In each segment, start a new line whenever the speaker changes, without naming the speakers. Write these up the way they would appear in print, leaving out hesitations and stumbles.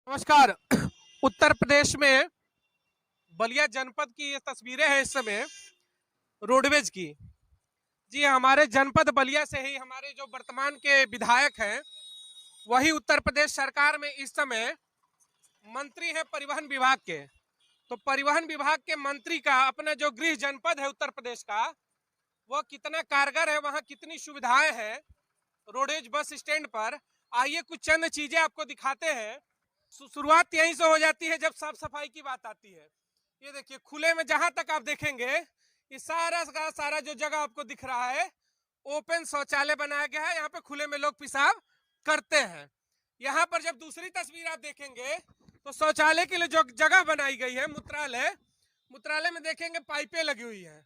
नमस्कार। उत्तर प्रदेश में बलिया जनपद की ये तस्वीरें हैं इस समय रोडवेज की। जी हाँ, हमारे जनपद बलिया से ही हमारे जो वर्तमान के विधायक हैं वही उत्तर प्रदेश सरकार में इस समय मंत्री हैं परिवहन विभाग के। तो परिवहन विभाग के मंत्री का अपना जो गृह जनपद है उत्तर प्रदेश का वह कितना कारगर है, वहाँ कितनी सुविधाएं हैं रोडवेज बस स्टैंड पर। आइए कुछ चंद चीजें आपको दिखाते हैं। शुरुआत यहीं से हो जाती है जब साफ सफाई की बात आती है। ये देखिए खुले में जहां तक आप देखेंगे ये सारा का सारा जो जगह आपको दिख रहा है ओपन शौचालय बनाया गया है। यहाँ पे खुले में लोग पेशाब करते हैं। यहाँ पर जब दूसरी तस्वीर आप देखेंगे तो शौचालय के लिए जो जगह बनाई गई है मूत्रालय, मूत्रालय में देखेंगे पाइपें लगी हुई है।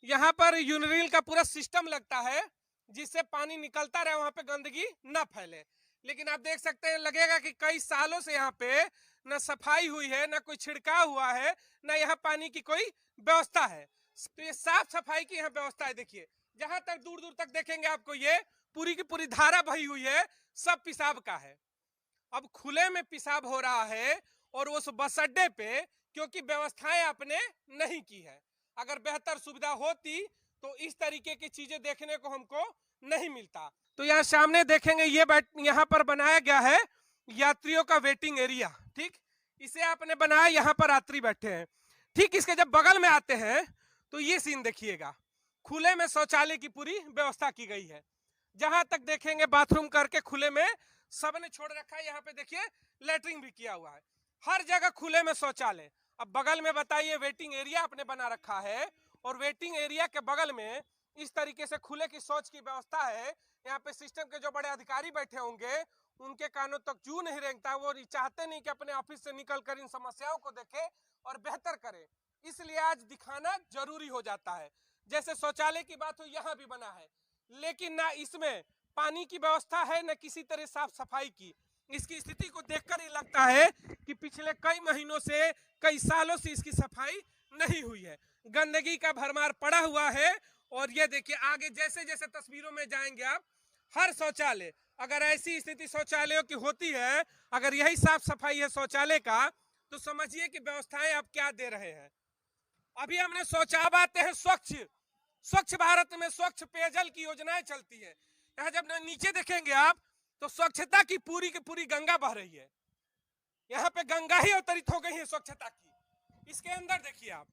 यहाँ पर यूरिनल का पूरा सिस्टम लगता है जिससे पानी निकलता रहे, वहां पे गंदगी ना फैले। लेकिन आप देख सकते हैं लगेगा कि कई सालों से यहाँ पे न सफाई हुई है, न कोई छिड़काव हुआ है, न यहाँ पानी की कोई व्यवस्था है। तो ये साफ सफाई की यहाँ व्यवस्था है। देखिए जहां तक दूर दूर तक देखेंगे आपको ये पूरी की पूरी धारा बही हुई है, सब पेशाब का है। अब खुले में पेशाब हो रहा है और उस बस अड्डे पे क्योंकि व्यवस्थाएं आपने नहीं की है। अगर बेहतर सुविधा होती तो इस तरीके की चीजें देखने को हमको नहीं मिलता। तो यहाँ सामने देखेंगे ये यहाँ पर बनाया गया है यात्रियों का वेटिंग एरिया। ठीक, इसे आपने बनाया, यहाँ पर यात्री बैठे हैं। ठीक, इसके जब बगल में आते हैं तो ये सीन देखिएगा, खुले में शौचालय की पूरी व्यवस्था की गई है। जहां तक देखेंगे बाथरूम करके खुले में सबने छोड़ रखा है। यहाँ पे देखिए लेटरिन भी किया हुआ है, हर जगह खुले में शौचालय। अब बगल में बताइए वेटिंग एरिया आपने बना रखा है और वेटिंग एरिया के बगल में इस तरीके से खुले की शौच की व्यवस्था है। यहाँ पे सिस्टम के जो बड़े अधिकारी बैठे होंगे उनके कानों तक जू नहीं रेंगता, वो चाहते नहीं कि अपने ऑफिस से निकलकर इन समस्याओं को देखे और बेहतर करे, इसलिए आज दिखाना जरूरी हो जाता है। जैसे शौचालय की बात हुई यहाँ भी बना है, लेकिन ना इसमें पानी की व्यवस्था है न किसी तरह साफ सफाई की। इसकी स्थिति को देखकर ही लगता है कि पिछले कई महीनों से कई सालों से इसकी सफाई नहीं हुई है, गंदगी का भरमार पड़ा हुआ है। और ये देखिए आगे जैसे जैसे तस्वीरों में जाएंगे आप, हर शौचालय, अगर ऐसी स्थिति शौचालयों की होती है, अगर यही साफ सफाई है शौचालय का, तो समझिए कि व्यवस्थाएं आप क्या दे रहे हैं। अभी हमने सोचा, अब आते हैं स्वच्छ स्वच्छ भारत में स्वच्छ पेयजल की योजनाएं चलती है। यहाँ जब नीचे देखेंगे आप तो स्वच्छता की पूरी गंगा बह रही है। यहाँ पे गंगा ही अवतरित हो गई है स्वच्छता की। इसके अंदर देखिए आप,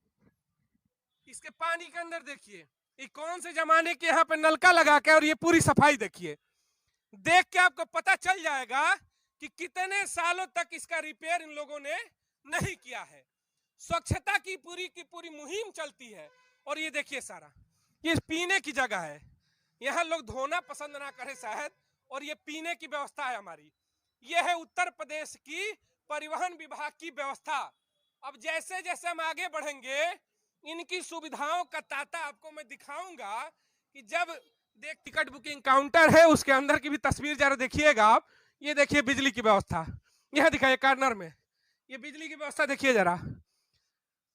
इसके पानी के अंदर देखिए ये कौन से जमाने के यहाँ पे नलका लगा के, और ये पूरी सफाई देखिए। देख के आपको पता चल जाएगा कि कितने सालों तक इसका रिपेयर इन लोगों ने नहीं किया है। स्वच्छता की पूरी मुहिम चलती है। और ये देखिए सारा ये पीने की जगह है, यहाँ लोग धोना पसंद ना करें शायद, और ये पीने की व्यवस्था है हमारी। ये है उत्तर प्रदेश की परिवहन विभाग की व्यवस्था। अब जैसे जैसे हम आगे बढ़ेंगे इनकी सुविधाओं का तांता आपको मैं दिखाऊंगा कि जब देख टिकट बुकिंग काउंटर है उसके अंदर की भी तस्वीर जरा देखिएगा आप। ये देखिए बिजली की व्यवस्था, यह दिखाइए कार्नर में ये बिजली की व्यवस्था देखिए जरा।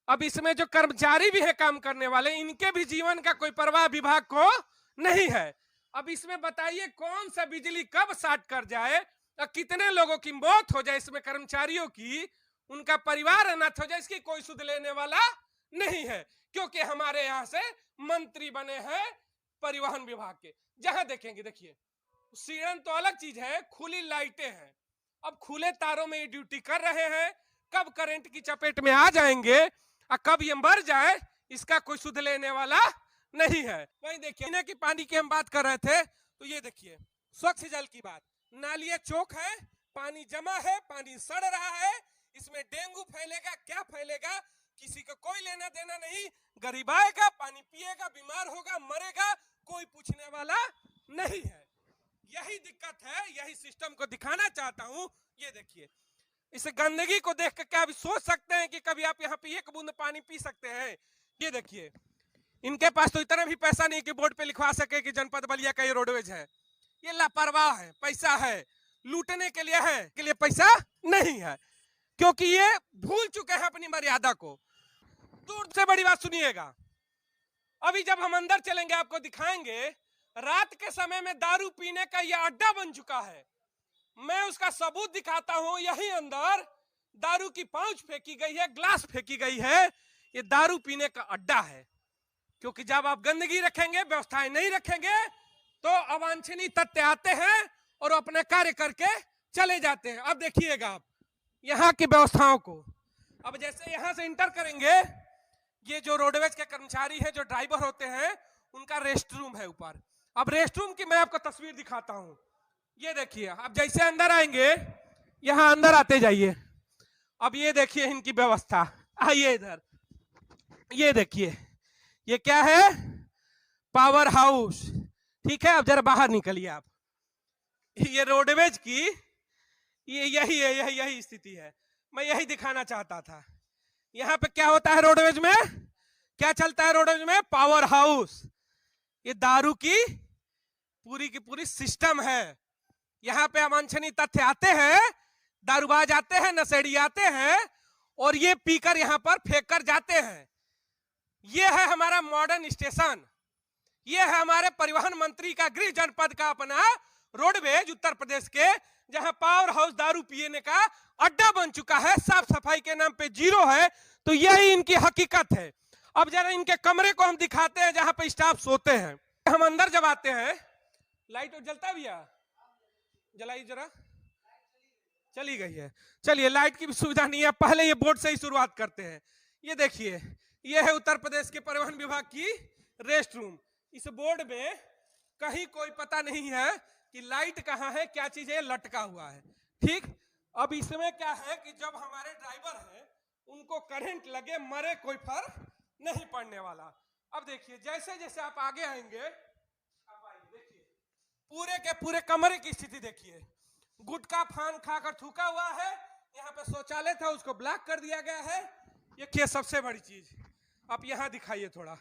अब इसमें जो कर्मचारी भी है काम करने वाले, इनके भी जीवन का कोई परवाह विभाग को नहीं है। अब इसमें बताइए कौन सा बिजली कब शॉर्ट कर जाए और कितने लोगों की मौत हो जाए, इसमें कर्मचारियों की, उनका परिवार अनाथ हो जाए, इसकी कोई सुध लेने वाला नहीं है। क्योंकि हमारे यहाँ से मंत्री बने हैं परिवहन विभाग के। जहां देखेंगे देखिए सीढ़न तो अलग चीज है, खुली लाइटें हैं। अब खुले तारों में ये ड्यूटी कर रहे हैं, कब करंट की चपेट में आ जाएंगे और कब ये मर जाए इसका कोई सुध लेने वाला नहीं है। वही देखिए पीने की पानी की हम बात कर रहे थे तो ये देखिए स्वच्छ जल की बात, नालियां चौक है, पानी जमा है, पानी सड़ रहा है, इसमें डेंगू फैलेगा क्या फैलेगा किसी को कोई लेना देना नहीं। गरीब आएगा पानी पिएगा, बीमार होगा, मरेगा, कोई पूछने वाला नहीं है। यही दिक्कत है, यही सिस्टम को दिखाना चाहता हूं। ये देखिए इस गंदगी को देख कर क्या अभी सोच सकते हैं कि कभी आप यहाँ पे एक बूंद पानी पी सकते हैं? ये देखिए इनके पास तो इतना भी पैसा नहीं कि बोर्ड पे लिखवा सके कि जनपद बलिया का ये रोडवेज है। ये लापरवाह है, पैसा है लूटने के लिए है, के लिए पैसा नहीं है, क्योंकि ये भूल चुके हैं अपनी मर्यादा को। दूर से बड़ी बात सुनिएगा, अभी जब हम अंदर चलेंगे आपको दिखाएंगे रात के समय में दारू पीने का यह अड्डा बन चुका है। मैं उसका सबूत दिखाता हूं। यही अंदर दारू की पाउच फेंकी गई है, ग्लास फेंकी गई है। ये दारू पीने का अड्डा है, क्योंकि जब आप गंदगी रखेंगे, व्यवस्थाएं नहीं रखेंगे, तो अवांछनीय तथ्य आते हैं और अपने कार्य करके चले जाते हैं। अब देखिएगा आप यहाँ की व्यवस्थाओं को। अब जैसे यहां से इंटर करेंगे, ये जो रोडवेज के कर्मचारी है, जो ड्राइवर होते हैं, उनका रेस्ट रूम है ऊपर। अब रेस्ट रूम की मैं आपको तस्वीर दिखाता हूं। ये देखिए, अब जैसे अंदर आएंगे, यहां अंदर आते जाइए। अब ये देखिए इनकी व्यवस्था। आइए इधर, ये देखिए, ये क्या है? Power house. ठीक है, अब जरा बाहर निकलिए आप। ये रोडवेज की ये यही स्थिति है। मैं यही दिखाना चाहता था। यहाँ पे क्या होता है रोडवेज में? क्या चलता है रोडवेज में? Power house. ये दारू की पूरी सिस्टम है। यहाँ पे अवांछनीय तथ्य आते हैं, दारूबाज आते हैं, नशेड़ी आते हैं, और ये पीकर यहाँ पर फेंक कर जाते हैं। ये है हमारा मॉडर्न स्टेशन। ये है हमारे परिवहन मंत्री का गृह जनपद का अपना रोडवेज उत्तर प्रदेश के, जहां पावर हाउस दारू पीने का अड्डा बन चुका है। साफ सफाई के नाम पे जीरो है। तो यही इनकी हकीकत है। अब जरा इनके कमरे को हम दिखाते हैं, जहां पे स्टाफ सोते हैं। हम अंदर जब आते हैं, लाइट जलता भैया, जलाई जरा, चली गई है। चलिए, लाइट की भी सुविधा नहीं है, पहले ये बोर्ड से ही शुरुआत करते हैं। ये देखिए, ये है उत्तर प्रदेश के परिवहन विभाग की रेस्ट रूम। इस बोर्ड में कहीं कोई पता नहीं है कि लाइट कहाँ है, क्या चीज है, लटका हुआ है। ठीक, अब इसमें क्या है कि जब हमारे ड्राइवर हैं, उनको करंट लगे, मरे, कोई फर्क नहीं पड़ने वाला। अब देखिए, जैसे जैसे आप आगे आएंगे, आप आइए, देखिए पूरे के पूरे कमरे की स्थिति देखिए। गुटखा फान खाकर थूका हुआ है। यहाँ पे शौचालय था, उसको ब्लॉक कर दिया गया है। ये क्या सबसे बड़ी चीज, आप यहाँ दिखाइए थोड़ा।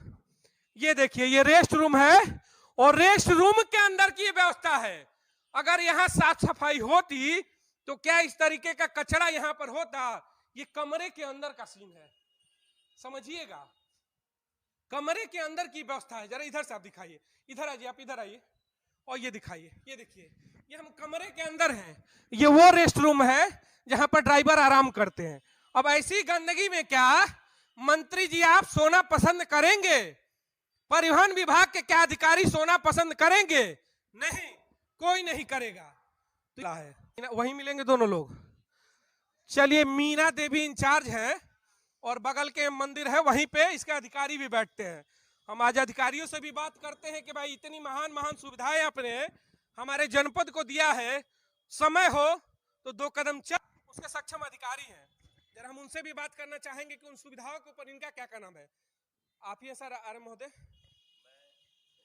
ये देखिए, ये रेस्ट रूम है, और रेस्ट रूम के अंदर की व्यवस्था है। अगर यहाँ साफ सफाई होती तो क्या इस तरीके का कचरा यहाँ पर होता? ये कमरे के अंदर का सीन है, समझिएगा। कमरे के अंदर की व्यवस्था है। जरा इधर से आप दिखाइए, इधर आइए, आप इधर आइए और ये दिखाइए। ये देखिए, ये हम कमरे के अंदर हैं। ये वो रेस्ट रूम है जहां पर ड्राइवर आराम करते हैं। अब ऐसी गंदगी में क्या मंत्री जी आप सोना पसंद करेंगे? परिवहन विभाग के क्या अधिकारी सोना पसंद करेंगे? नहीं, कोई नहीं करेगा। तो है वहीं मिलेंगे दोनों लोग। चलिए, मीना देवी इंचार्ज है, और बगल के मंदिर है, वहीं पे इसके अधिकारी भी बैठते हैं। हम आज अधिकारियों से भी बात करते हैं कि भाई इतनी महान महान सुविधाएं आपने हमारे जनपद को दिया है, समय हो तो 2 कदम चल। उसके सक्षम अधिकारी हैं, जरा हम उनसे भी बात करना चाहेंगे कि उन सुविधाओं के ऊपर इनका क्या नाम है। आप ही सर, आर महोदय।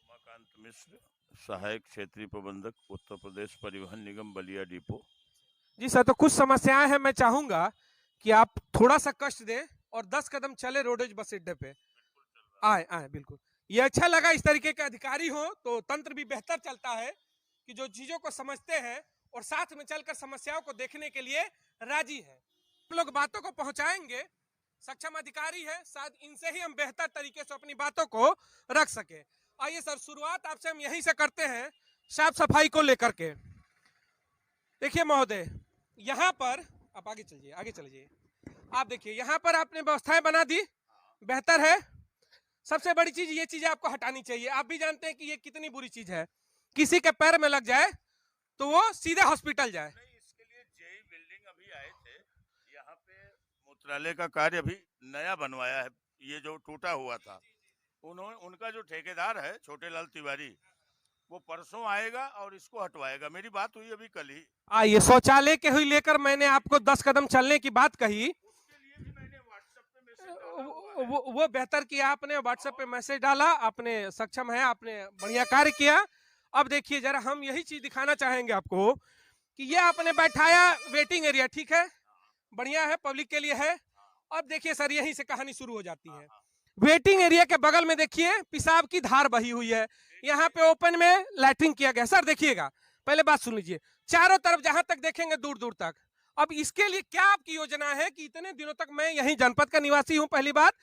उमाकांत मिश्र, सहायक क्षेत्रीय प्रबंधक, उत्तर प्रदेश परिवहन निगम बलिया डिपो।
जी सर, तो कुछ समस्याएं हैं, मैं चाहूंगा कि आप थोड़ा सा कष्ट दें और 10 कदम चले रोडवेज बस अड्डे पे। आए बिल्कुल। ये अच्छा लगा, इस तरीके के अधिकारी हो तो तंत्र भी बेहतर चलता है, कि जो चीजों को समझते हैं और साथ में चलकर समस्याओं को देखने के लिए राजी है। हम लोग बातों को पहुंचाएंगे, सक्षम अधिकारी है, शायद इनसे ही हम बेहतर तरीके से अपनी बातों को रख सके। आइए सर, शुरुआत आपसे हम यहीं से करते हैं, साफ सफाई को लेकर के। देखिए महोदय, यहाँ पर आप आगे चलिए, आगे चलिए। आप देखिए, यहाँ पर आपने व्यवस्थाएं बना दी, बेहतर है। सबसे बड़ी चीज, ये चीज आपको हटानी चाहिए। आप भी जानते हैं कि ये कितनी बुरी चीज है। किसी के पैर में लग जाए तो वो सीधे हॉस्पिटल जाए।
इसके लिए जेई बिल्डिंग अभी आए थे, यहाँ पे मूत्रालय का कार्य अभी नया बनवाया है। ये जो टूटा हुआ था, उनका जो ठेकेदार है छोटे लाल तिवारी, वो परसों आएगा और इसको हटवाएगा। मेरी बात हुई अभी कल ही।
आइए, शौचालय के हुई लेकर मैंने आपको 10 कदम चलने की बात कही,
उसके लिए भी मैंने व्हाट्सएप पे मैसेज डाला।
वो बेहतर किया आपने, व्हाट्सएप पे मैसेज डाला, आपने सक्षम है, आपने बढ़िया कार्य किया। अब देखिए, जरा हम यही चीज दिखाना चाहेंगे आपको कि ये आपने बैठाया वेटिंग एरिया, ठीक है, बढ़िया है, पब्लिक के लिए है। अब देखिए सर, यहीं से कहानी शुरू हो जाती है। वेटिंग एरिया के बगल में देखिए पेशाब की धार बही हुई है। यहाँ पे ओपन में लैट्रिन किया गया। सर देखिएगा, पहले बात सुन लीजिए, चारों तरफ जहां तक देखेंगे दूर दूर तक। अब इसके लिए क्या आपकी योजना है कि इतने दिनों तक, मैं यही जनपद का निवासी हूं, पहली बात,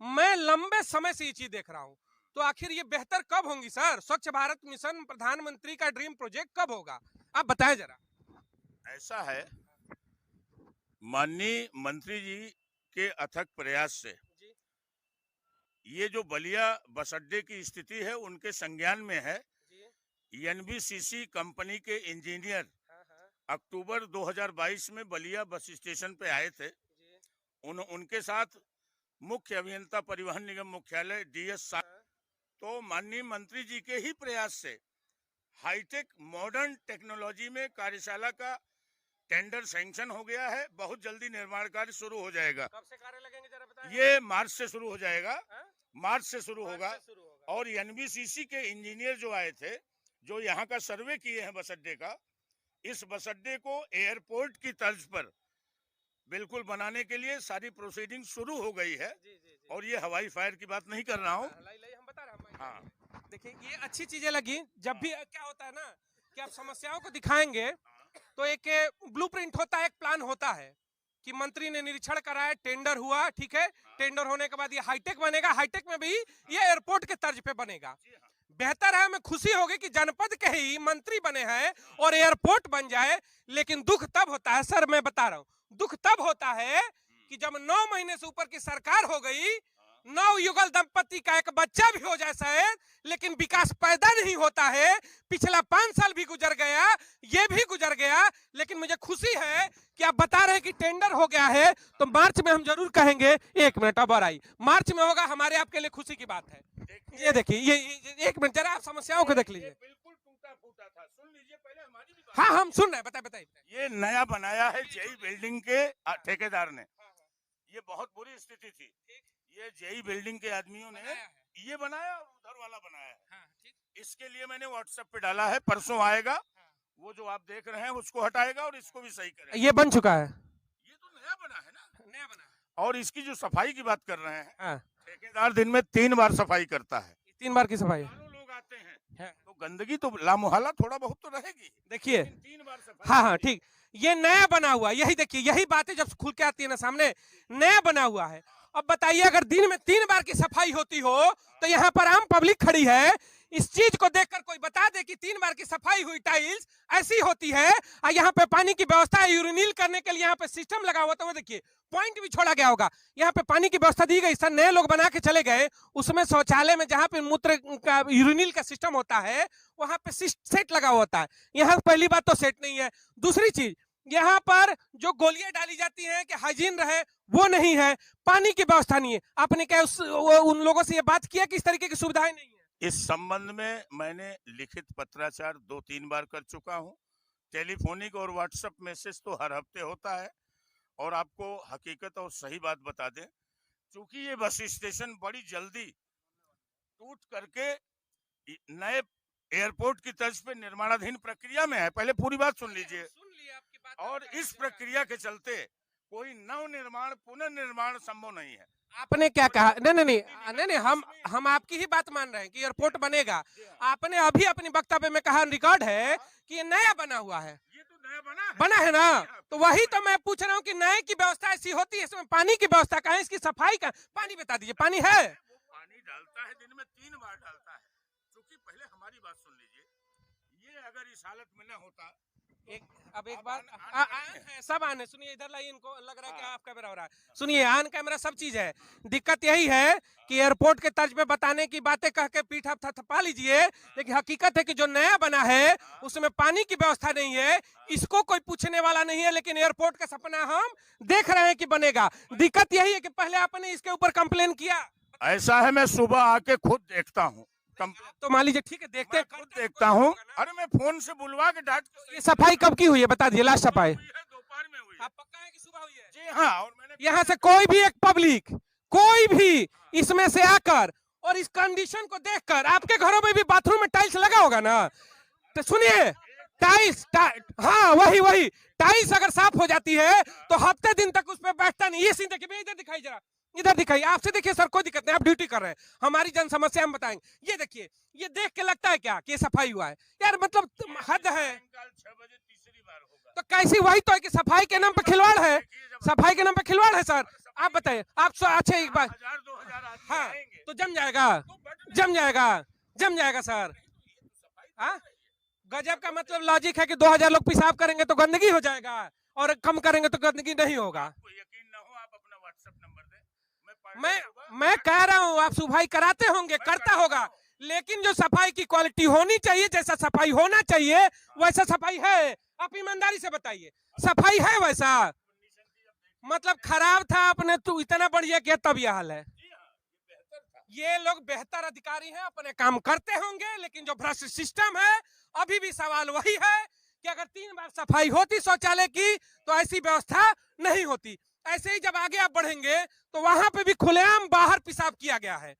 मैं लंबे समय से ये चीज देख रहा हूं, तो आखिर ये बेहतर कब होंगी सर? स्वच्छ भारत मिशन, प्रधानमंत्री का ड्रीम प्रोजेक्ट कब होगा, आप बताएं जरा।
ऐसा है, माननीय मंत्री जी के अथक प्रयास से
जी
ये जो बलिया बस अड्डे की स्थिति है उनके संज्ञान में है।
जी
एनबीसीसी कंपनी के इंजीनियर
हाँ हाँ
अक्टूबर 2022 में बलिया बस स्टेशन पे आए थे।
जी
उनके साथ मुख्य अभियंता परिवहन निगम मुख्यालय डीएस
हाँ
तो माननीय मंत्री जी के ही प्रयास से हाईटेक मॉडर्न टेक्नोलॉजी में कार्यशाला का टेंडर सैंक्शन हो गया है। बहुत जल्दी निर्माण कार्य शुरू हो जाएगा।
कब से कार्य लगेंगे जरा बताएं।
ये मार्च से शुरू हो जाएगा,
हाँ?
मार्च से शुरू
मार्च
होगा।
से शुरू होगा।
और एनबीसीसी के इंजीनियर जो आए थे, जो यहाँ का सर्वे किए हैं बस अड्डे का, इस बस अड्डे को एयरपोर्ट की तर्ज पर बिल्कुल बनाने के लिए सारी प्रोसीडिंग शुरू हो गई है।
जी जी जी
और ये हवाई फायर की बात नहीं कर रहा हूँ।
लाई लाई हम बता रहे हैं।
हाँ,
देखिए ये अच्छी चीजें लगी। जब भी क्या होता है ना कि आप समस्याओं को दिखाएंगे तो एक ब्लूप्रिंट होता है, एक प्लान होता है कि मंत्री ने निरीक्षण कराया, टेंडर हुआ, ठीक है। टेंडर होने के बाद ये हाईटेक बनेगा, हाईटेक में भी ये एयरपोर्ट के तर्ज पे बनेगा। बेहतर है, हमें खुशी होगी कि जनपद के ही मंत्री बने हैं और एयरपोर्ट बन जाए। लेकिन दुख तब होता है सर, मैं बता रहा हूँ, दुख तब होता है कि जब 9 महीने से ऊपर की सरकार हो गई, 9 युगल दंपति का एक बच्चा भी हो जाए शायद, लेकिन विकास पैदा नहीं होता है। पिछला 5 साल भी गुजर गया, ये भी गुजर गया। लेकिन मुझे खुशी है कि आप बता रहे हैं कि टेंडर हो गया है, तो मार्च में हम जरूर कहेंगे। 1 मिनट अब और आई, मार्च में होगा, हमारे आपके लिए खुशी की बात है। ये देखिए, ये 1 मिनट जरा आप समस्याओं को देख लीजिए।
बिल्कुल टूटा फूटा था, सुन लीजिए पहले हमारी भी बात।
हाँ हम सुन रहे हैं, बताइए बताइए।
ये नया बनाया है जेई बिल्डिंग के ठेकेदार ने। ये बहुत बुरी स्थिति थी। ये जेई बिल्डिंग के आदमियों ने ये बनाया और उधर वाला बनाया है। इसके लिए मैंने व्हाट्सएप पे डाला है, परसों आएगा। वो जो आप देख रहे हैं उसको हटाएगा और इसको भी सही करेगा।
ये बन चुका है,
ये तो नया बना है ना,
नया बना है।
और इसकी जो सफाई की बात कर रहे हैं,
हाँ।
ठेकेदार दिन में 3 बार सफाई करता है।
3 बार की सफाई।
लोग आते हैं
है।
तो गंदगी तो लामुहल्ला थोड़ा बहुत तो रहेगी।
देखिए,
3 बार सफाई।
हाँ हाँ ठीक, ये नया बना हुआ, यही देखिए, यही बातें जब खुल के आती है ना सामने, नया बना हुआ है। अब बताइए, अगर दिन में 3 बार की सफाई होती हो तो यहाँ पर आम पब्लिक खड़ी है, इस चीज को देखकर कोई बता दे कि 3 बार की सफाई हुई टाइल्स ऐसी होती है। और यहाँ पे पानी की व्यवस्था है, यूरिनील करने के लिए यहाँ पे सिस्टम लगा हुआ था, वो देखिए पॉइंट भी छोड़ा गया होगा। यहाँ पे पानी की व्यवस्था दी गई, सर नए लोग बना के चले गए, उसमें शौचालय में जहाँ पे मूत्र का यूरिनील का सिस्टम होता है वहां पे सेट लगा होता है। यहाँ पहली बात तो सेट नहीं है। दूसरी चीज, यहाँ पर जो गोलियां डाली जाती हैं कि हाइजीन रहे, वो नहीं है। पानी की व्यवस्था नहीं है। आपने क्या उन लोगों से ये बात किया कि इस तरीके की सुविधाएं नहीं है?
इस संबंध में मैंने लिखित पत्राचार 2-3 बार कर चुका हूं। टेलीफोनिक और व्हाट्सएप मैसेज तो हर हफ्ते होता है। और आपको हकीकत और सही बात बता दें, क्योंकि ये बस स्टेशन बड़ी जल्दी टूट करके नए एयरपोर्ट की तर्ज पे निर्माणाधीन प्रक्रिया में है। पहले पूरी बात सुन लीजिए। और इस प्रक्रिया के चलते कोई नव निर्माण पुनर्निर्माण संभव नहीं है।
आपने क्या कहा? नहीं, हम आपकी ही बात मान रहे हैं कि एयरपोर्ट बनेगा। आपने अभी अपनी वक्तव्य में कहा, रिकॉर्ड है कि ये नया बना हुआ है।
ये तो नया
बना है ना, तो वही तो मैं पूछ रहा हूँ कि नए की व्यवस्था ऐसी होती है, इसमें पानी की व्यवस्था कहाँ है, इसकी सफाई का पानी बता दीजिए। पानी है,
पानी डालता है, दिन में 3 बार डालता है। क्योंकि पहले हमारी बात सुन लीजिए, ये अगर इस हालत में न होता,
अब एक बार सब आने सुनिए, इधर लाइए, इनको लग रहा है कि आप कैमरा हो रहा है। सुनिए, आन कैमरा सब चीज है। दिक्कत यही है कि एयरपोर्ट के तर्ज पे बताने की बातें कह के पीठ आप थपा लीजिए, लेकिन हकीकत है कि जो नया बना है उसमें पानी की व्यवस्था नहीं है। इसको कोई पूछने वाला नहीं है, लेकिन एयरपोर्ट का सपना हम देख रहे हैं कि बनेगा। दिक्कत यही है कि पहले आपने इसके ऊपर कंप्लेन किया।
ऐसा है, मैं सुबह आके खुद देखता हूँ।
तो मान लीजिए, ठीक है, देखते हैं,
खुद देखता हूँ। अरे मैं फोन से बुलवा के डांट।
ये सफाई कब की हुई है बता दीजिए, लास्ट सफाई?
दोपहर में हुई है।
आप पक्का है कि सुबह हुई है?
जी हाँ। और मैंने
यहाँ से कोई भी एक पब्लिक, कोई भी इसमें से आकर और इस कंडीशन को देखकर, आपके घरों में भी बाथरूम में टाइल्स लगा होगा ना, तो सुनिए, टाइल्स हाँ वही टाइल्स अगर साफ हो जाती है तो हफ्ते दिन तक उस पर बैठता नहीं। ये सीन देखिए, इधर दिखाई, जरा इधर दिखाइए, आपसे देखिए सर, कोई दिक्कत नहीं, आप ड्यूटी कर रहे हैं, हमारी जन समस्या हम बताएंगे। ये देखिए, ये देख के लगता है क्या कि ये सफाई हुआ है? यार मतलब हद है।
6 बजे तीसरी बार होगा।
तो कैसी, वही तो है कि सफाई के नाम पे खिलवाड़ है, सफाई के नाम पे खिलवाड़ है सर। आप बताइए, आप अच्छा एक बार,
1000-2000
हाँ तो जम जाएगा, जम जाएगा सर। हाँ, गजब का मतलब लॉजिक है कि 2000 लोग पेशाब करेंगे तो गंदगी हो जाएगा और कम करेंगे तो गंदगी नहीं होगा।
आपको यकीन ना हो, आप अपना व्हाट्सएप नंबर दें,
मैं कह रहा हूँ आप सफाई कराते होंगे, करता होगा, लेकिन जो सफाई की क्वालिटी होनी चाहिए, जैसा सफाई होना चाहिए वैसा सफाई है? आप ईमानदारी से बताइए, सफाई है वैसा? मतलब खराब था, आपने तो इतना बढ़िया किया तब यह हाल है। ये लोग बेहतर अधिकारी हैं, अपने काम करते होंगे, लेकिन जो भ्रष्ट सिस्टम है, अभी भी सवाल वही है कि अगर 3 बार सफाई होती शौचालय की तो ऐसी व्यवस्था नहीं होती। ऐसे ही जब आगे आप बढ़ेंगे तो वहां पे भी खुलेआम बाहर पेशाब किया गया है।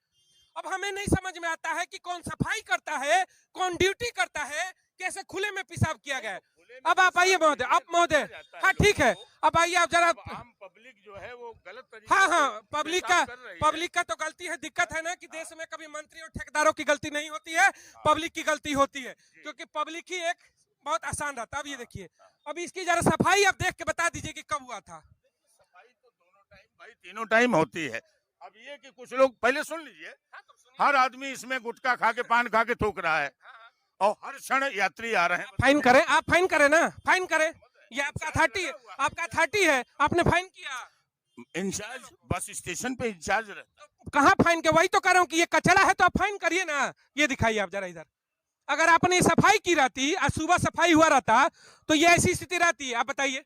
अब हमें नहीं समझ में आता है कि कौन सफाई करता है, कौन ड्यूटी करता है, कैसे खुले में पेशाब किया गया है। अब आप आइए महोदय, आप महोदय, हाँ ठीक है, अब आइए आप जरा।
आम पब्लिक जो है वो गलत तरीके
हाँ
से
हाँ, पब्लिक
पेशाब
का तो गलती है। दिक्कत है ना कि देश में कभी मंत्री और ठेकेदारों की गलती नहीं होती है, पब्लिक की गलती होती है, क्योंकि पब्लिक ही एक बहुत आसान रहता है। अब ये देखिए, अब इसकी जरा सफाई आप देख के बता दीजिए कि कब हुआ था।
सफाई तो दोनों टाइम भाई, तीनों टाइम होती है। अब ये कि कुछ लोग, पहले सुन लीजिए, हर आदमी इसमें गुटखा खा के, पान खा के थूक रहा है और हर क्षण यात्री आ रहे हैं।
फाइन करें, आप फाइन करें ना, फाइन करें, ये आपका अथॉरिटी है, आपका अथॉरिटी है, आपने फाइन किया।
इंचार्ज बस स्टेशन पे इंचार्ज रहता है।
कहाँ फाइन के? वही तो कर रहा हूँ कि ये कचरा है तो आप फाइन करिए ना। ये दिखाइए आप जरा इधर, अगर आपने सफाई की रहती, आज सुबह सफाई हुआ रहता तो ये ऐसी स्थिति रहती है? आप बताइए,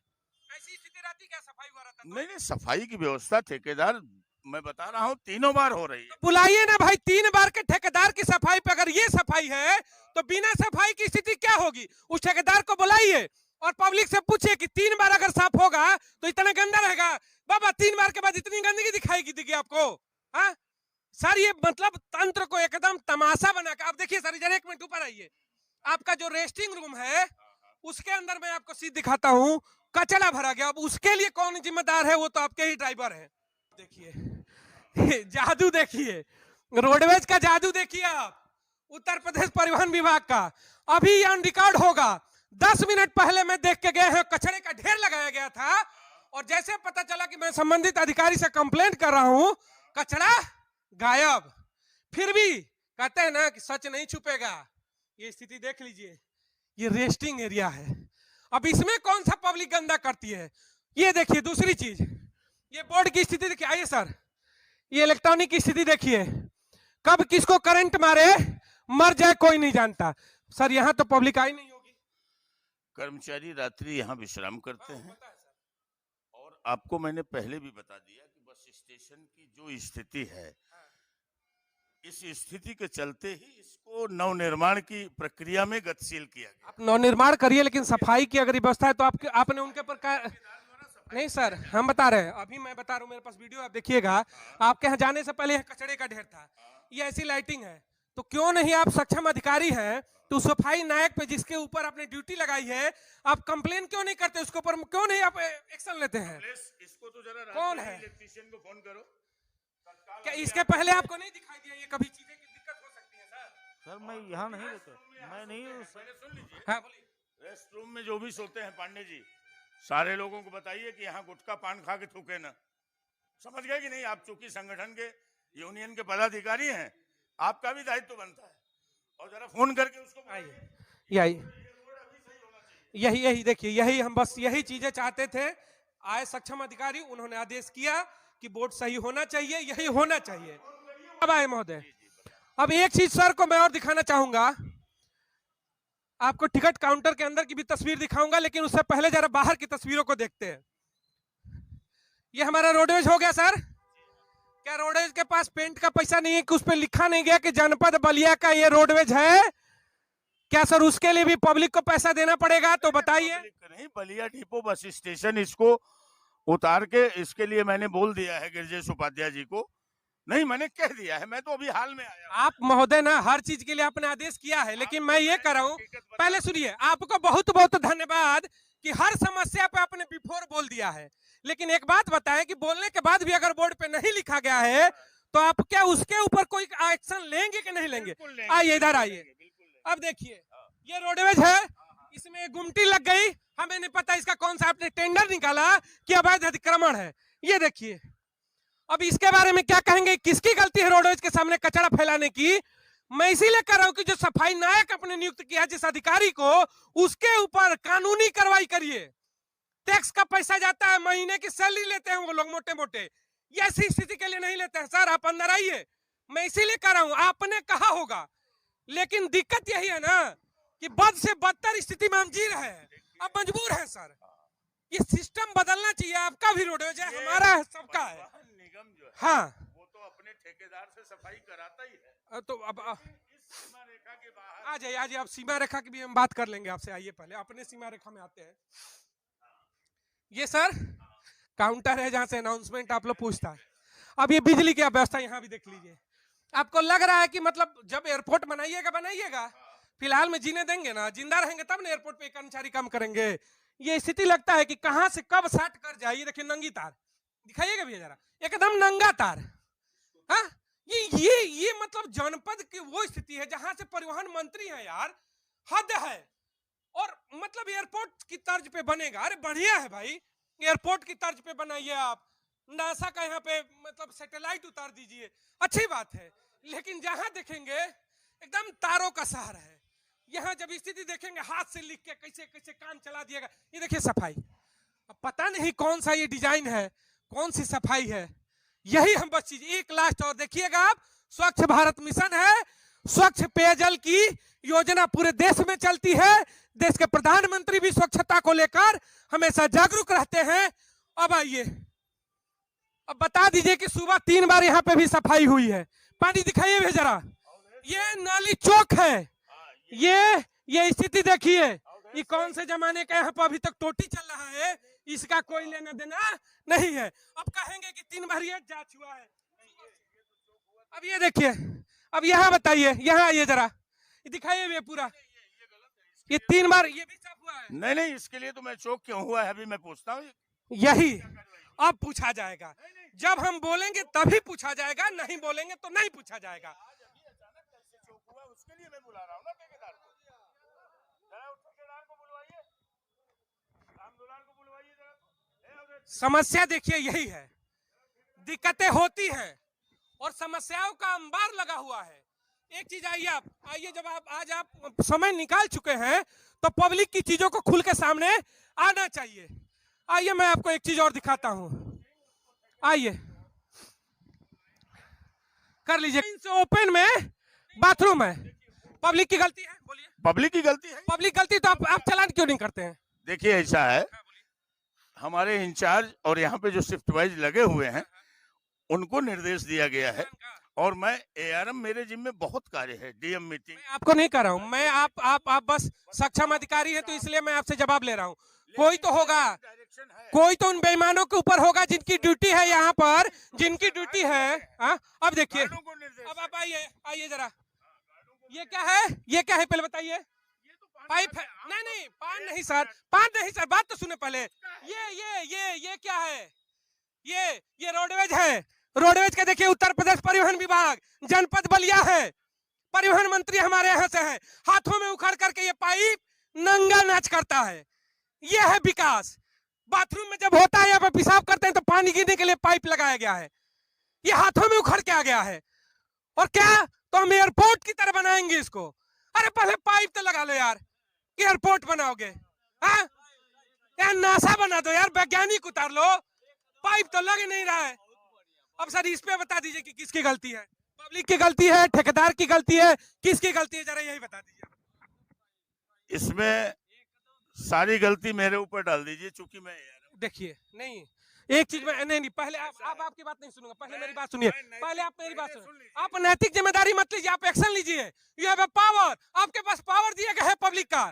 ऐसी स्थिति रहती क्या सफाई हुआ रहता?
नहीं नहीं, सफाई की व्यवस्था ठेकेदार, मैं बता रहा हूँ, तीनों बार हो रही है।
बुलाइए ना भाई, 3 बार के ठेकेदार की सफाई पे अगर ये सफाई है तो बिना सफाई की स्थिति क्या होगी? उस ठेकेदार को बुलाइए और पब्लिक से पूछिए कि 3 बार अगर साफ होगा तो इतना गंदा रहेगा? बाबा 3 बार के बाद इतनी गंदगी दिखाई देगी आपको? हाँ सर, ये मतलब तंत्र को एकदम तमाशा बना के। आप देखिए सर, इधर 1 मिनट ऊपर आइए, आपका जो रेस्टिंग रूम है उसके अंदर मैं आपको सीध दिखाता हूँ, कचरा भरा गया। अब उसके लिए कौन जिम्मेदार है? वो तो आपके ही ड्राइवर है। देखिए जादू, देखिए रोडवेज का जादू, देखिए आप उत्तर प्रदेश परिवहन विभाग का। अभी ऑन रिकॉर्ड होगा, 10 मिनट पहले मैं देख के गए हैं, कचरे का ढेर लगाया गया था और जैसे पता चला कि मैं संबंधित अधिकारी से कंप्लेंट कर रहा हूं, कचरा गायब। फिर भी कहते हैं ना कि सच नहीं छुपेगा। ये स्थिति देख लीजिए, ये रेस्टिंग एरिया है। अब इसमें कौन सा पब्लिक गंदा करती है? ये देखिए दूसरी चीज, ये बोर्ड की स्थिति देखिए। आइए सर, ये इलेक्ट्रॉनिक की स्थिति देखिए, कब किसको करंट मारे मर जाए कोई नहीं जानता। सर यहाँ तो पब्लिक आई नहीं होगी।
कर्मचारी रात्रि यहाँ विश्राम करते हैं और आपको मैंने पहले भी बता दिया कि बस स्टेशन की जो स्थिति है, इस स्थिति के चलते ही इसको नवनिर्माण की प्रक्रिया में गतिशील किया गया।
आप नवनिर्माण करिए, लेकिन सफाई की अगर व्यवस्था है तो आपने उनके ऊपर नहीं सर, हम बता रहे हैं, अभी मैं बता रहा हूँ, मेरे पास वीडियो आप देखिएगा। आपके यहाँ जाने से पहले यहाँ कचरे का ढेर था, ये ऐसी लाइटिंग है, तो क्यों नहीं आप सक्षम अधिकारी हैं तो सफाई नायक पे जिसके ऊपर आपने ड्यूटी लगाई है, आप कंप्लेन क्यों नहीं करते? उसके ऊपर क्यों नहीं आप एक्शन लेते हैं?
इसको तो जरा
कौन है?
इलेक्ट्रीशियन को फोन करो।
क्या इसके पहले आपको नहीं दिखाई दिया ये कभी चीजें की दिक्कत हो सकती है?
सर मैं यहाँ नहीं रहता, मैं नहीं हूँ।
सुन लीजिए,
हाँ बोलिए।
रेस्ट रूम में जो भी सोते हैं पांडे जी, सारे लोगों को बताइए कि यहाँ गुटखा पान खा के थूके ना। समझ गए कि नहीं? आप चूंकि संगठन के यूनियन के पदाधिकारी हैं, आपका भी दायित्व बनता है, और जरा फोन करके उसको
यही देखिए, यही हम बस यही चीजें चाहते थे। आए सक्षम अधिकारी, उन्होंने आदेश किया कि बोर्ड सही होना चाहिए, यही होना चाहिए। अब आए महोदय, अब एक चीज सर को मैं और दिखाना चाहूंगा, आपको टिकट काउंटर के अंदर की भी तस्वीर दिखाऊंगा, लेकिन उससे पहले जरा बाहर की तस्वीरों को देखते हैं। ये हमारा रोडवेज हो गया सर। क्या रोडवेज के पास पेंट का पैसा नहीं है कि उस पर लिखा नहीं गया कि जनपद बलिया का ये रोडवेज है? क्या सर उसके लिए भी पब्लिक को पैसा देना पड़ेगा? तो बताइए।
नहीं, बलिया डिपो बस स्टेशन, इसको उतार के इसके लिए मैंने बोल दिया है गिरिजेश उपाध्याय जी को। नहीं, मैंने कह दिया है, मैं तो अभी हाल में आया।
आप महोदय ना हर चीज के लिए आपने आदेश किया है, लेकिन मैं ये कर रहा हूँ, पहले सुनिए, आपको बहुत बहुत धन्यवाद कि हर समस्या पे आपने बिफोर बोल दिया है। लेकिन एक बात बताएं कि बोलने के बाद भी अगर बोर्ड पे नहीं लिखा गया है तो आप क्या उसके ऊपर कोई एक्शन लेंगे कि नहीं लेंगे? आइए इधर आइए। अब देखिए, ये रोडवेज है, इसमें गुमटी लग गई, हमें नहीं पता इसका कौन सा आपने टेंडर निकाला कि अवैध अतिक्रमण है। ये देखिए, अब इसके बारे में क्या कहेंगे? किसकी गलती है रोडवेज के सामने कचरा फैलाने की? मैं इसीलिए कर रहा हूं कि जो सफाई नायक अपने नियुक्त किया है जिस अधिकारी को, उसके ऊपर कानूनी कार्रवाई करिए। टैक्स का पैसा जाता है, महीने की सैलरी लेते हैं वो लोग मोटे मोटे, ये ऐसी स्थिति के लिए नहीं लेते हैं। सर आप अंदर आइए, मैं इसीलिए कर रहा हूं, आपने कहा होगा, लेकिन दिक्कत यही है ना कि बद से बदतर स्थिति में हम जी रहे हैं, अब मजबूर हैं सर। ये सिस्टम बदलना चाहिए, आपका भी रोडवेज है, हमारा है, सबका है।
निगम जो है
हाँ
वो तो अपने ठेकेदार से सफाई कराता ही है।
तो अब
इस सीमा रेखा के बाहर
आ जाइए, आप सीमा रेखा की भी हम बात कर लेंगे आपसे। आइए पहले अपने सीमा रेखा में आते हैं। ये सर काउंटर है जहां से अनाउंसमेंट आप लोग पूछता है। अब ये बिजली की व्यवस्था यहाँ भी देख लीजिए। आपको लग रहा है कि मतलब जब एयरपोर्ट बनाइएगा, फिलहाल में जीने देंगे ना, जिंदा रहेंगे तब ना एयरपोर्ट पे कर्मचारी काम करेंगे। ये स्थिति लगता है कि कहां से कब साट कर जाए। ये देखिए नंगी तार दिखाइएगा भैया जरा, एकदम नंगा तार। हाँ ये मतलब जनपद की वो स्थिति है जहां से परिवहन मंत्री है यार, हद है। और मतलब एयरपोर्ट की तर्ज पे बनेगा, अरे बढ़िया है भाई, एयरपोर्ट की तर्ज पे बनाइए आप, नासा का यहाँ पे मतलब सैटेलाइट उतार दीजिए, अच्छी बात है। लेकिन जहां देखेंगे एकदम तारों का सहारा है। यहाँ जब स्थिति देखेंगे हाथ से लिख के कैसे कैसे काम चला दिएगा। ये देखिए सफाई, अब पता नहीं कौन सा ये डिजाइन है, कौन सी सफाई है, यही हम बस चीज। एक लास्ट और देखिएगा आप, स्वच्छ भारत मिशन है, स्वच्छ पेयजल की योजना पूरे देश में चलती है। देश के प्रधानमंत्री भी स्वच्छता को लेकर हमेशा जागरूक रहते हैं। अब आइए, अब बता दीजिए कि सुबह 3 बार यहाँ पे भी सफाई हुई है। पानी दिखाइए भी जरा, ये नाली चौक है। ये स्थिति देखिए, ये कौन से जमाने का यहाँ पर अभी तक टोटी चल रहा है, इसका कोई लेना देना नहीं है। अब कहेंगे कि 3 बार ये जांच हुआ है। अब ये देखिए, अब यहाँ बताइए, यहाँ आइए जरा, दिखाइए ये पूरा, ये 3 बार ये भी साफ हुआ है।
नहीं, इसके लिए तो मैं चौक क्यों हुआ है अभी मैं पूछता हूँ।
यही अब पूछा जाएगा, जब हम बोलेंगे तभी पूछा जाएगा, नहीं बोलेंगे तो नहीं पूछा जाएगा।
उसके लिए मैं बुला रहा हूँ ना ठेकेदार को, जरा उस ठेकेदार को बुलवाइए, रामदुलाल को बुलवाइए जरा।
समस्या देखिए यही है, दिक्कतें होती हैं और समस्याओं का अंबार लगा हुआ है। एक चीज आइए, जब आज आप समय निकाल चुके हैं तो पब्लिक की चीजों को खुल के सामने आना चाहिए। आइए मैं आपको एक चीज और दिखाता हूं, आइए कर लीजिए। ओपन में बाथरूम है, पब्लिक की गलती है, बोलिए।
पब्लिक की गलती है,
पब्लिक गलती तो आप चालान क्यों नहीं करते हैं?
देखिए ऐसा है, हमारे इंचार्ज और यहाँ पे जो शिफ्ट वाइज लगे हुए हैं उनको निर्देश दिया गया है, और मैं एआरएम, मेरे जिम्मे बहुत कार्य है, डीएम मीटिंग।
मैं आपको नहीं कर रहा हूँ, मैं आप बस सक्षम अधिकारी है तो इसलिए मैं आपसे जवाब ले रहा हूँ। कोई तो होगा, कोई तो उन बेईमानों के ऊपर होगा जिनकी ड्यूटी है यहाँ पर, जिनकी ड्यूटी है। अब देखिए, अब आप आइए जरा, ये क्या है, ये क्या है पहले बताइए। पाइप है? नहीं पान नहीं सर, पान नहीं सर, बात तो सुने पहले। ये क्या है? ये रोडवेज है। रोडवेज का देखिए, उत्तर प्रदेश परिवहन विभाग, जनपद बलिया है, परिवहन मंत्री हमारे यहाँ से है। हाथों में उखड़ करके ये पाइप नंगा नाच करता है, ये है विकास। बाथरूम में जब होता है यहाँ पर पेशाब करते हैं तो पानी गिरने के लिए पाइप लगाया गया है, ये हाथों में उखड़ के आ गया है। और क्या, तो हम एयरपोर्ट की तरह बनाएंगे इसको? अरे पहले पाइप तो लगा लो यार, एयरपोर्ट बनाओगे? यार नासा बना दो यार, वैज्ञानिक उतार लो, पाइप तो लग नहीं रहा है। अब सर इस पे बता दीजिए कि किसकी गलती है, पब्लिक की गलती है, ठेकेदार की गलती है, किसकी गलती है, जरा यही बता दीजिए।
इसमें सारी गलती मेरे ऊपर डाल दीजिए, चूंकि मैं
देखिए नहीं, एक चीज में नहीं पहले आप आपकी बात नहीं सुनूंगा, पहले मेरी बात सुनिए, पहले आप मेरी बात सुनिए। आप नैतिक जिम्मेदारी मत लीजिए, आप एक्शन लीजिए। यू हैव अ पावर, आपके पास पावर दिया गया है पब्लिक का,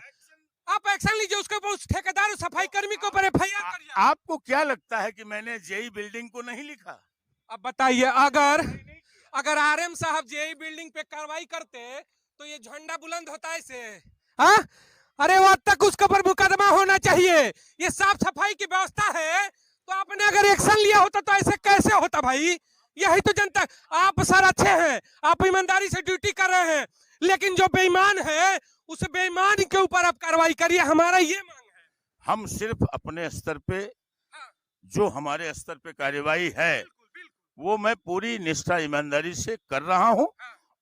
आप एक्शन लीजिए। उसके ऊपर उस ठेकेदार और सफाई कर्मी के ऊपर एफआईआर करिए।
आपको क्या लगता है कि मैंने जेई बिल्डिंग को नहीं लिखा?
अब बताइए, अगर आरएम साहब जेई बिल्डिंग पे कार्रवाई करते तो ये झंडा बुलंद होता ऐसे? हाँ, अरे वो तक उसके ऊपर मुकदमा होना चाहिए। ये साफ सफाई की व्यवस्था है, तो आपने अगर एक्शन लिया होता तो ऐसे कैसे होता भाई? यही तो जनता, आप सर अच्छे हैं, आप ईमानदारी से ड्यूटी कर रहे हैं, लेकिन जो बेईमान है उस बेईमान के ऊपर आप कार्रवाई करिए, हमारा ये मांग है।
हम सिर्फ अपने स्तर पे, जो हमारे स्तर पे कार्यवाही है वो मैं पूरी निष्ठा ईमानदारी से कर रहा हूं,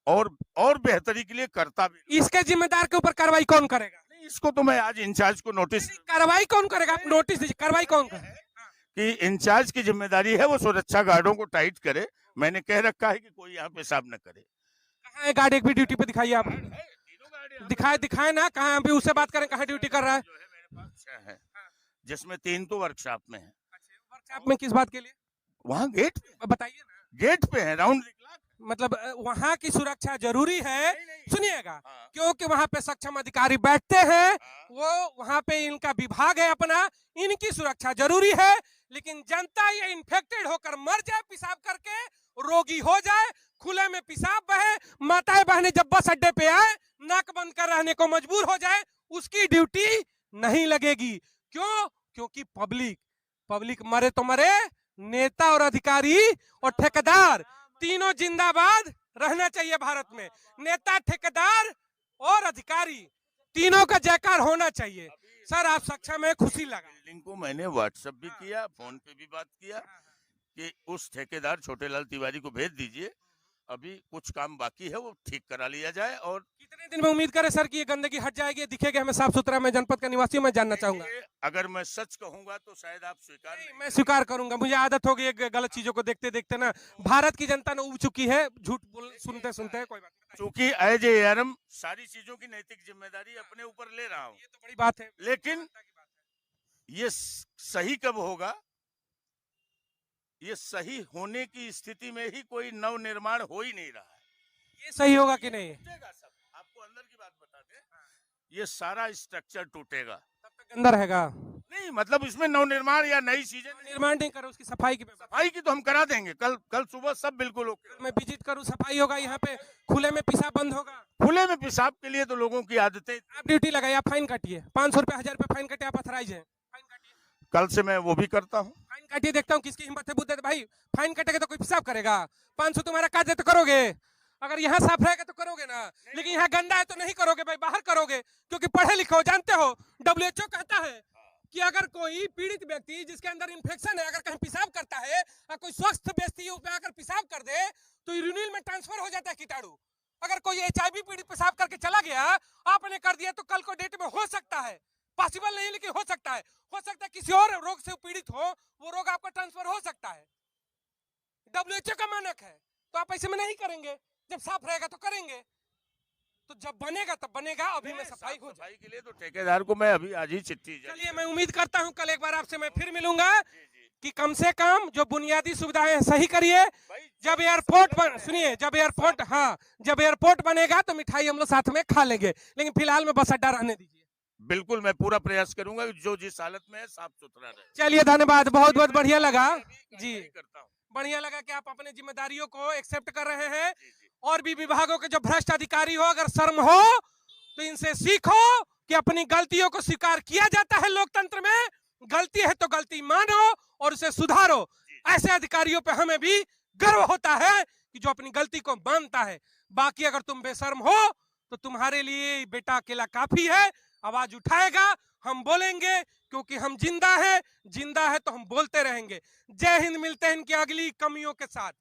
और बेहतरी के लिए करता भी।
इसके जिम्मेदार के ऊपर कार्रवाई कौन करेगा?
नहीं, इसको तो मैं आज इंचार्ज को नोटिस
कार्रवाई कौन करेगा? आप नोटिस दीजिए, कार्रवाई कौन करेगा?
कि इंचार्ज की जिम्मेदारी है वो सुरक्षा गार्डों को टाइट करे। मैंने कह रखा है कि कोई यहाँ पेशाब न करे।
कहाँ है गार्ड? एक भी ड्यूटी पे दिखाइए आप।
तीनों गार्ड
दिखाए ना, कहाँ? अभी उससे बात करें, कहाँ ड्यूटी कर रहा है?
जो है मेरे पास 6 है, जिसमें 3 तो वर्कशॉप में है।
वर्कशॉप में किस बात के लिए?
वहाँ गेट
बताइए ना।
गेट पे है राउंड।
मतलब वहाँ की सुरक्षा जरूरी है। सुनिएगा,
हाँ।
क्योंकि वहाँ पे सक्षम अधिकारी बैठते हैं, वो वहाँ पे इनका विभाग है अपना, इनकी सुरक्षा जरूरी है। लेकिन जनता ये इन्फेक्टेड होकर मर जाए पेशाब करके, रोगी हो जाए, खुले में पेशाब बहे, माताएं बहनें जब बस अड्डे पे आए नाक बंद कर रहने को मजबूर हो जाए, उसकी ड्यूटी नहीं लगेगी। क्यों? क्योंकि पब्लिक मरे तो मरे, नेता और अधिकारी और ठेकेदार तीनों जिंदाबाद रहना चाहिए भारत में। नेता, ठेकेदार और अधिकारी तीनों का जयकार होना चाहिए। सर आप सक्षम है, खुशी लगा।
बिल्डिंग को मैंने व्हाट्सएप भी किया, फोन पे भी बात किया कि उस ठेकेदार छोटेलाल तिवारी को भेज दीजिए, अभी कुछ काम बाकी है वो ठीक करा लिया जाए। और
कितने दिन में उम्मीद करें सर कि ये गंदगी हट जाएगी, दिखेगा हमें साफ सुथरा? मैं जनपद का निवासी हूं, मैं जानना चाहूंगा।
अगर मैं सच कहूंगा तो शायद आप स्वीकार नहीं।
मैं स्वीकार करूंगा, मुझे आदत हो गई गलत चीजों को देखते देखते ना। भारत की जनता ने उब चुकी है झूठ बोल सुनते सुनते। कोई बात नहीं,
चूंकि एज एआरएम सारी चीजों की नैतिक जिम्मेदारी अपने ऊपर ले रहा हूँ,
ये तो बड़ी बात है।
लेकिन ये सही कब होगा? ये सही होने की स्थिति में ही कोई नव निर्माण हो ही नहीं रहा है।
ये सही होगा कि नहीं?
टूटेगा सब। आपको अंदर की बात बता दें, ये सारा स्ट्रक्चर टूटेगा,
तब तक अंदर रहेगा
नहीं मतलब इसमें नव निर्माण या नई चीजें
निर्माण नहीं करो, उसकी सफाई की व्यवस्था।
सफाई की तो हम करा देंगे। कल सुबह सब बिल्कुल ओके।
मैं विजिट करूं, सफाई होगा यहाँ पे, खुले में पेशाब बंद होगा।
खुले में पेशाब के लिए तो लोगों की आदतें।
आप ड्यूटी लगाइए, आप फाइन काटिए, 500 रुपए 1000 रुपए फाइन काटिए, आप अथराइज है, फाइन काटिए।
कल से मैं वो भी करता हूँ।
फाइन काटिए, देखता हूँ किसकी हिम्मत है बुद्ध है। भाई फाइन कटेगा तो कोई पेशाब करेगा, 500 तुम्हारा काट दे तो करोगे। अगर यहाँ साफ रहेगा तो करोगे ना, लेकिन यहाँ गंदा है तो नहीं करोगे भाई, बाहर करोगे। क्योंकि पढ़े लिखे हो, जानते हो WHO कहता है कि अगर कोई पीड़ित व्यक्ति जिसके अंदर इन्फेक्शन है, अगर कहीं पेशाब करता है और कोई स्वस्थ व्यक्ति उसमें आकर पेशाब कर दे तो यूरिन में ट्रांसफर हो जाता है कीटाणु। अगर कोई HIV पीड़ित पेशाब करके चला गया, आपने कर दिया, तो कल को डेट में हो सकता है, पॉसिबल नहीं लेकिन हो सकता है किसी और रोग से पीड़ित हो, वो रोग आपका ट्रांसफर हो सकता है। WHO का मानक है, तो आप ऐसे में नहीं करेंगे, जब साफ रहेगा तो करेंगे। तो जब बनेगा तब बनेगा, अभी में सफाई हो जाए।
सफाई के लिए तो ठेकेदार को मैं अभी आज ही चिट्ठी
चलिए, मैं उम्मीद करता हूं कल एक बार आपसे मैं फिर मिलूंगा कि कम से कम जो बुनियादी सुविधाएं हैं सही करिए। जब एयरपोर्ट सुनिए, जब एयरपोर्ट बनेगा तो मिठाई हम लोग साथ में खा लेंगे, लेकिन फिलहाल में बस अड्डा रहने दीजिए।
बिल्कुल, मैं पूरा प्रयास करूंगा जो जिस हालत में है साफ सुथरा रहे।
चलिए, धन्यवाद, बहुत बहुत बढ़िया लगा जी,
करता हूँ।
बढ़िया लगा कि आप अपने जिम्मेदारियों को एक्सेप्ट कर रहे हैं। और भी विभागों के जो भ्रष्ट अधिकारी हो, अगर शर्म हो तो इनसे सीखो कि अपनी गलतियों को स्वीकार किया जाता है लोकतंत्र में। गलती है तो गलती मानो और उसे सुधारो। ऐसे अधिकारियों पे हमें भी गर्व होता है कि जो अपनी गलती को मानता है। बाकी अगर तुम बेशर्म हो तो तुम्हारे लिए बेटा अकेला काफी है, आवाज उठाएगा, हम बोलेंगे, क्योंकि हम जिंदा है तो हम बोलते रहेंगे। जय हिंद, मिलते हैं इनकी अगली कमियों के साथ।